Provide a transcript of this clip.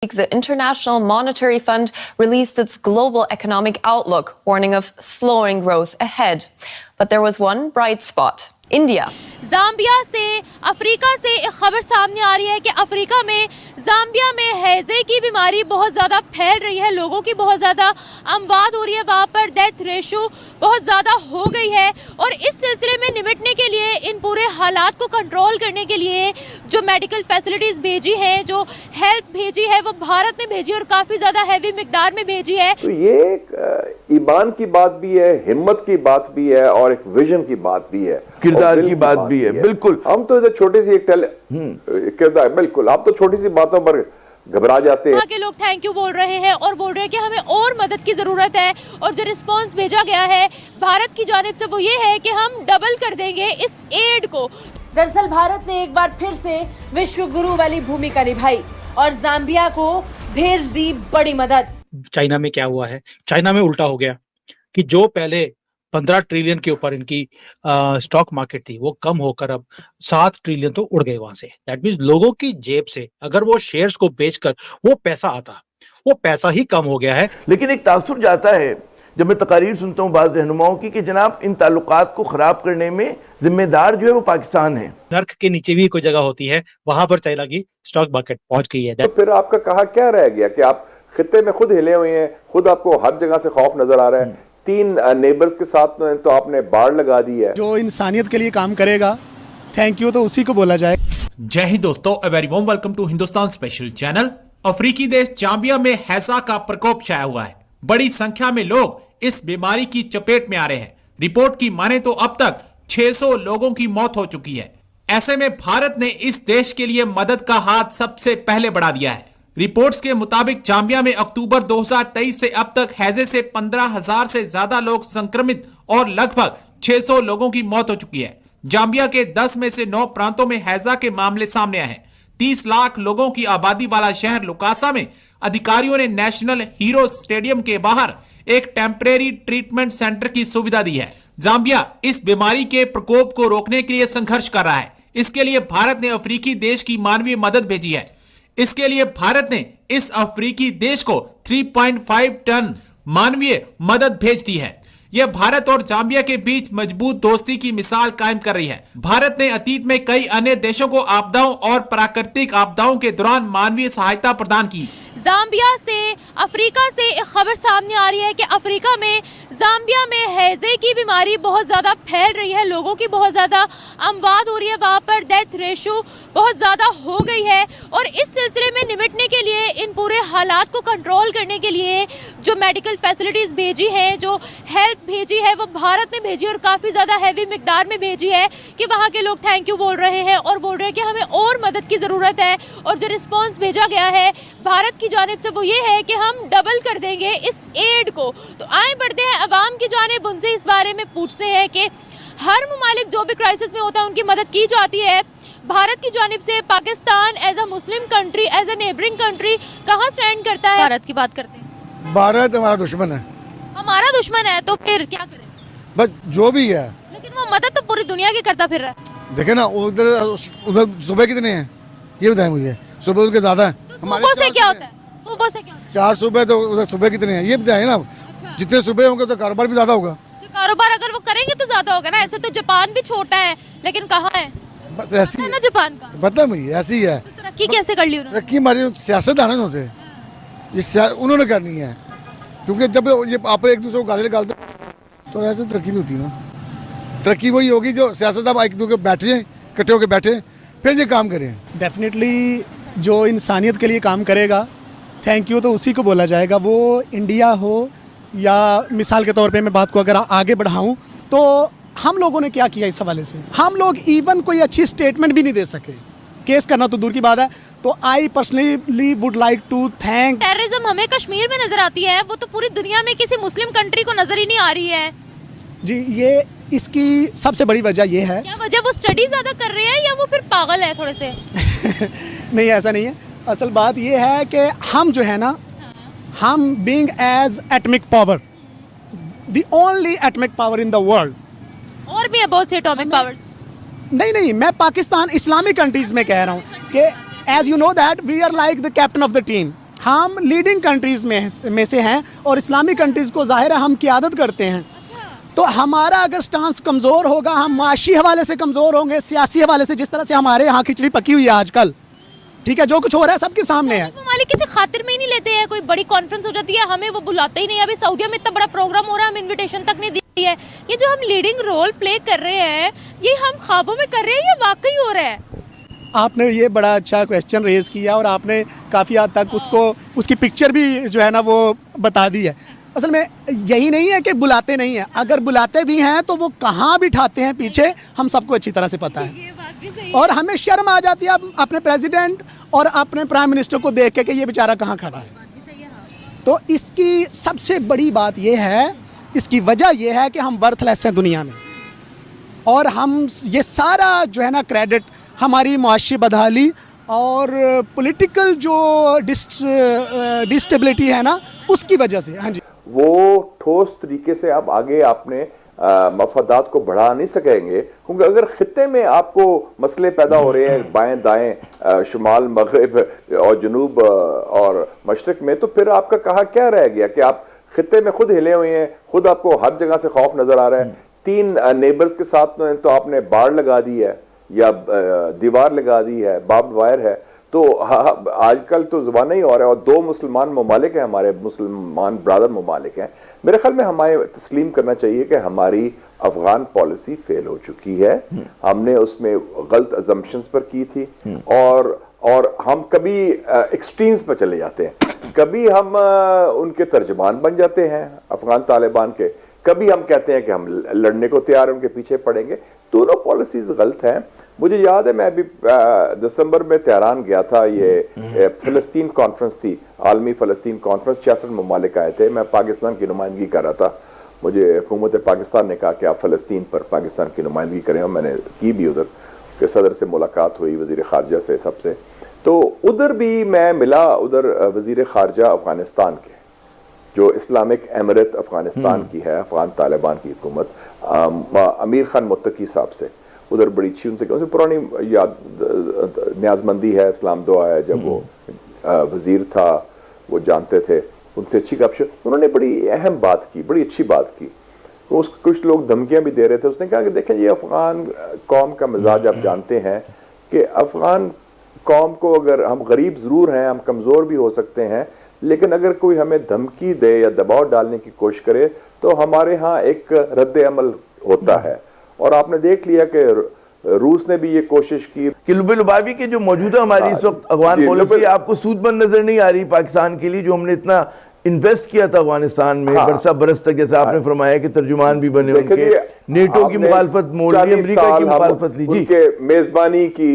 The International Monetary Fund released its global economic outlook, warning of slowing growth ahead. But there was one bright spot. India. Zambia से Africa से एक खबर सामने आ रही है कि अफ्रीका में जाम्बिया में हैजे की बीमारी बहुत ज़्यादा फैल रही है, लोगों की बहुत ज़्यादा अमवात हो रही है, वहाँ पर डेथ रेशो बहुत ज़्यादा हो गई है। और इस सिलसिले में निपटने के लिए, इन पूरे हालात को कंट्रोल करने के लिए जो मेडिकल फैसिलिटीज़ भेजी हैं, जो हेल्प भेजी है, वो भारत ने भेजी और काफ़ी ज़्यादा हैवी मिकदार में भेजी है। तो ये एक ईमान की बात भी है, हिम्मत की बात भी है और एक विजन की बात भी है, किरदार की बात भी है। बिल्कुल, हम तो छोटी सी एक किरदार, बिल्कुल आप तो छोटी सी बातों पर घबरा जाते हैं। वहाँ के लोग थैंक यू बोल रहे हैं और बोल रहे हैं कि हमें और मदद की जरूरत है। और जो रिस्पांस भेजा गया है भारत की जानिब से वो ये है कि हम डबल कर देंगे इस एड को। दरअसल भारत ने एक बार फिर से विश्व गुरु वाली भूमिका निभाई और जाम्बिया को भेज दी बड़ी मदद। चाइना में क्या हुआ है, चाइना में उल्टा हो गया कि जो पहले 15 ट्रिलियन के ऊपर इनकी स्टॉक मार्केट थी, वो कम होकर अब 7 ट्रिलियन तो उड़ गए वहां से। दैट मींस लोगों की जेब से अगर वो शेयर्स को बेचकर वो पैसा आता, वो पैसा ही कम हो गया है। लेकिन एक तासुर जाता है जब मैं तकारीर सुनता हूँ बाज़ रहनुमाओं की कि जनाब इन ताल्लुकात को खराब करने में जिम्मेदार जो है वो पाकिस्तान है। नर्क के नीचे भी कोई जगह होती है, वहां पर चाइना की स्टॉक मार्केट पहुंच गई है। तो फिर आपका कहा क्या रह गया कि आप खित्ते में खुद हिले हुए हैं, खुद आपको हर जगह से खौफ नजर आ रहा है। 3 नेबर्स के साथ तो आपने बाढ़ लगा दी है। जो इंसानियत के लिए काम करेगा, थैंक यू तो उसी को बोला जाए। जय हिंद दोस्तों, a very warm welcome to Hindustan special channel. अफ्रीकी देश जाम्बिया में हैजा का प्रकोप छाया हुआ है। बड़ी संख्या में लोग इस बीमारी की चपेट में आ रहे हैं। रिपोर्ट की माने तो अब तक 600 लोगों की मौत हो चुकी है। ऐसे में भारत ने इस देश के लिए मदद का हाथ सबसे पहले बढ़ा दिया है। रिपोर्ट्स के मुताबिक जाम्बिया में अक्टूबर 2023 से अब तक हैजे से 15,000 से ज्यादा लोग संक्रमित और लगभग 600 लोगों की मौत हो चुकी है। जाम्बिया के 10 में से 9 प्रांतों में हैजा के मामले सामने आए हैं। 30 लाख लोगों की आबादी वाला शहर लुकासा में अधिकारियों ने नेशनल हीरो स्टेडियम के बाहर एक टेम्परेरी ट्रीटमेंट सेंटर की सुविधा दी है। जाम्बिया इस बीमारी के प्रकोप को रोकने के लिए संघर्ष कर रहा है। इसके लिए भारत ने अफ्रीकी देश की मानवीय मदद भेजी है। इसके लिए भारत ने इस अफ्रीकी देश को 3.5 टन मानवीय मदद भेज दी है। यह भारत और जाम्बिया के बीच मजबूत दोस्ती की मिसाल कायम कर रही है। भारत ने अतीत में कई अन्य देशों को आपदाओं और प्राकृतिक आपदाओं के दौरान मानवीय सहायता प्रदान की। जाम्बिया से अफ्रीका से एक खबर सामने आ रही है कि अफ्रीका में जाम्बिया में हैजे की बीमारी बहुत ज़्यादा फैल रही है, लोगों की बहुत ज़्यादा अमवात हो रही है, वहाँ पर डेथ रेशो बहुत ज़्यादा हो गई है। और इस सिलसिले में निपटने के लिए, इन पूरे हालात को कंट्रोल करने के लिए जो मेडिकल फैसिलिटीज़ भेजी हैं, जो हेल्प भेजी है, वो भारत ने भेजी और काफ़ी ज़्यादा हैवी मिकदार में भेजी है। कि वहाँ के लोग थैंक यू बोल रहे हैं और बोल रहे हैं कि हमें और मदद की ज़रूरत है। और जो रिस्पॉन्स भेजा गया है भारत की जानिब से वो ये है कि हम डबल कर देंगे इस एड को। तो आए बढ़ते हैं अवाम की जानिब, उनसे इस बारे में पूछते हैं कि हर मुमालिक जो भी क्राइसिस में होता है उनकी मदद की जाती है। भारत की जानिब से Pakistan as a Muslim country, as a neighbouring country कहाँ स्टैंड करता है? भारत की बात करते हैं। भारत हमारा दुश्मन है। हमारा दुश्मन है तो फिर क्या करें? बस जो भी है, लेकिन वो मदद तो पूरी दुनिया की करता फिर रहा है। देखे ना उधर सुबह कितने हैं ये बताएं मुझे। सुबह उनके ज्यादा है। तो सुबह से क्या होता है? सुबह से क्या होता है? 4 सुबह, तो उधर सुबह कितने हैं ये बताएं ना। जितने सुबह होंगे तो कारोबार भी ज्यादा होगा। कारोबार अगर वो करेंगे तो ज्यादा होगा ना। ऐसे तो जापान भी छोटा है, लेकिन कहाँ है? बस ऐसी है ना जापान का। पता मुझे ऐसी है। तो तरक्की कैसे कर ली उन्होंने? तरक्की हमारी सियासतदानों से उन्होंने करनी है, क्योंकि जब ये आप एक दूसरे को गाली निकालते तो ऐसे तरक्की नहीं होती ना। तरक्की वही होगी जो सियासतदान एक दूसरे बैठे जाए, इकट्ठे होकर बैठे फिर ये काम करें। डेफिनेटली जो इंसानियत के लिए काम करेगा, थैंक यू तो उसी को बोला जाएगा। वो इंडिया हो या मिसाल के तौर पे मैं बात को अगर आगे बढ़ाऊं तो हम लोगों ने क्या किया इस हवाले से, हम लोग इवन कोई अच्छी स्टेटमेंट भी नहीं दे सके। केस करना तो दूर की बात है। तो I personally would like to thank. Terrorism हमें कश्मीर में नजर आती है, वो तो पूरी दुनिया में किसी मुस्लिम कंट्री को नजर ही नहीं आ रही है। जी, ये इसकी सबसे बड़ी वजह ये है। क्या वजह? वो स्टडी ज्यादा कर रहे हैं या वो फिर पागल है थोड़े से? नहीं, ऐसा नहीं है। असल बात ये है कि हम जो है ना, हम being as atomic power, the only atomic power in the world. और भी है बहुत से एटॉमिक पावर्स। नहीं, मैं पाकिस्तान इस्लामिक कंट्रीज में कह रहा हूँ कि as you know that we are like the captain of the team. हम लीडिंग कंट्रीज़ में से हैं और इस्लामिक कंट्रीज़ को ज़ाहिर है हम क़ियादत करते हैं। तो हमारा अगर स्टांस कमज़ोर होगा, हम माशी हवाले से कमज़ोर होंगे, सियासी हवाले से, जिस तरह से हमारे यहाँ खिचड़ी पकी हुई है आजकल, ठीक है, जो कुछ हो रहा है सबके सामने है। ममालिक किसी खातिर में ही नहीं लेते हैं, कोई बड़ी कॉन्फ्रेंस हो जाती है हमें वो बुलाते ही नहीं। अभी सऊदीया में इतना बड़ा प्रोग्राम हो रहा है, हम इनविटेशन तक नहीं दी है। ये जो हम लीडिंग रोल प्ले कर रहे हैं, ये हम ख्वाबों में कर रहे हैं या वाकई हो रहा है? आपने ये बड़ा अच्छा क्वेश्चन रेज़ किया और आपने काफ़ी हद तक उसकी पिक्चर भी जो है ना वो बता दी है। असल में यही नहीं है कि बुलाते नहीं हैं, अगर बुलाते भी हैं तो वो कहाँ बिठाते हैं पीछे हम सबको अच्छी तरह से पता है। ये बात भी सही और हमें शर्म आ जाती है अपने प्रेसिडेंट और अपने प्राइम मिनिस्टर को देख के कि ये बेचारा कहाँ खड़ा है। तो इसकी सबसे बड़ी बात ये है, इसकी वजह यह है कि हम वर्थलेस हैं दुनिया में, और हम ये सारा जो है ना क्रेडिट हमारी मुआशी बदहाली और पॉलिटिकल जो डिस्टेबिलिटी है ना उसकी वजह से। हाँ जी, वो ठोस तरीके से आप आगे आपने मफादात को बढ़ा नहीं सकेंगे, क्योंकि अगर खित्ते में आपको मसले पैदा हो रहे हैं बाएं दाएं, शुमाल मगरिब और जनूब और मशरक में, तो फिर आपका कहा क्या रह गया कि आप खित्ते में खुद हिले हुए हैं, खुद आपको हर जगह से खौफ नजर आ रहा है। 3 नेबर्स के साथ तो आपने बाड़ लगा दी है या दीवार लगा दी है, बार्ब्ड वायर है। तो आजकल तो ज़माना ही और है, और 2 मुसलमान ममालिक हैं, हमारे मुसलमान ब्रादर ममालिक हैं। मेरे ख्याल में हमें तस्लीम करना चाहिए कि हमारी अफगान पॉलिसी फेल हो चुकी है। हमने उसमें गलत अजम्पशंस पर की थी, और हम कभी एक्सट्रीम्स पर चले जाते हैं। कभी हम उनके तर्जमान बन जाते हैं अफगान तालिबान के, कभी हम कहते हैं कि हम लड़ने को तैयार हैं, उनके पीछे पड़ेंगे। दोनों पॉलिसीज गलत हैं। मुझे याद है मैं अभी दिसंबर में तेहरान गया था, ये फ़लस्तीन कॉन्फ्रेंस थी, आलमी फ़लस्तीन कॉन्फ्रेंस, 66 ममालिक आए थे। मैं पाकिस्तान की नुमाइंदगी कर रहा था। मुझे हुकूमत पाकिस्तान ने कहा कि आप फ़लस्तीन पर पाकिस्तान की नुमाइंदगी करें, और मैंने की भी। उधर के सदर से मुलाकात हुई, वज़ीर ख़ारजा से, सबसे। तो उधर भी मैं मिला, उधर वज़ीर ख़ारजा अफ़गानिस्तान के, जो इस्लामिक एमिरेट अफ़गानिस्तान की है, अफ़गान तालिबान की हुकूमत, अमीर खान मुत्तकी साहब से। उधर बड़ी अच्छी उनसे पुरानी याद न्याजमंदी है, इस्लाम दुआ है, जब वो वजीर था वो जानते थे, उनसे अच्छी गपशप। उन्होंने बड़ी अहम बात की, बड़ी अच्छी बात की। कुछ लोग धमकियां भी दे रहे थे। उसने कहा कि देखें, ये अफगान कौम का मिजाज आप जानते हैं कि अफगान कौम को, अगर हम गरीब ज़रूर हैं, हम कमज़ोर भी हो सकते हैं, लेकिन अगर कोई हमें धमकी दे या दबाव डालने की कोशिश करे तो हमारे यहाँ एक रद्द अमल होता है। और आपने देख लिया कि रूस ने भी ये कोशिश की कि लुबाबी के जो मौजूदा हमारी इस वक्त अफगान पॉलिसी आपको सूदमंद नजर नहीं आ रही पाकिस्तान के लिए, जो हमने इतना इन्वेस्ट किया था अफगानिस्तान में बरसा बरस तक, जैसे आपने फरमाया कि तर्जुमान भी बने उनके, नेटो की मुखालफत मोड़ ली, अमेरिका की मुखालफत ली, उनके मेजबानी की,